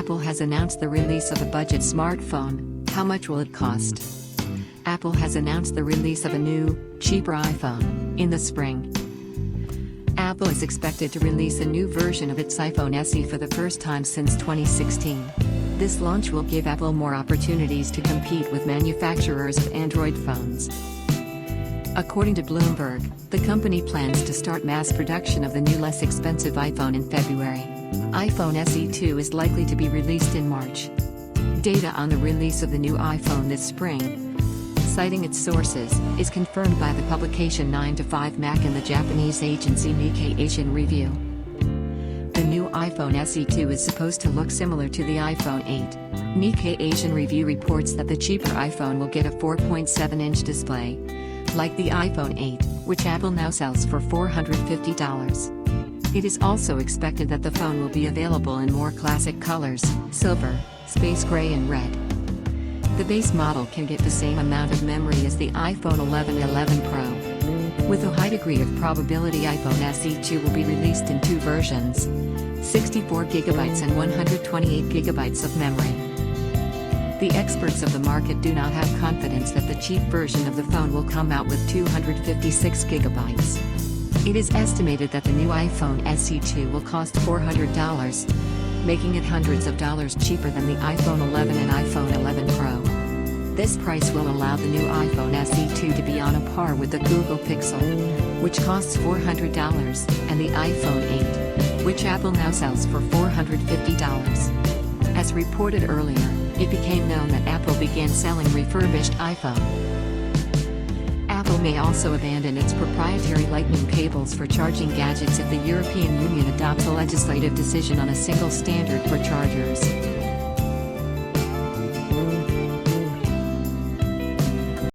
Apple has announced the release of a budget smartphone. How much will it cost? Apple has announced the release of a new, cheaper iPhone in the spring. Apple is expected to release a new version of its iPhone SE for the first time since 2016. This launch will give Apple more opportunities to compete with manufacturers of Android phones. According to Bloomberg, the company plans to start mass production of the new less expensive iPhone in February. iPhone SE 2 is likely to be released in March. Data on the release of the new iPhone this spring, citing its sources, is confirmed by the publication 9 to 5 Mac and the Japanese agency Nikkei Asian Review. The new iPhone SE 2 is supposed to look similar to the iPhone 8. Nikkei Asian Review reports that the cheaper iPhone will get a 4.7-inch display, like the iPhone 8, which Apple now sells for $450. It is also expected that the phone will be available in more classic colors: silver, space gray and red. The base model can get the same amount of memory as the iPhone 11 and 11 Pro. With a high degree of probability, iPhone SE 2 will be released in two versions: 64GB and 128GB of memory. The experts of the market do not have confidence that the cheap version of the phone will come out with 256GB. It is estimated that the new iPhone SE 2 will cost $400, making it hundreds of dollars cheaper than the iPhone 11 and iPhone 11 Pro. This price will allow the new iPhone SE 2 to be on a par with the Google Pixel, which costs $400, and the iPhone 8, which Apple now sells for $450. As reported earlier, it became known that Apple began selling refurbished iPhone. Apple may also abandon its proprietary Lightning cables for charging gadgets if the European Union adopts a legislative decision on a single standard for chargers.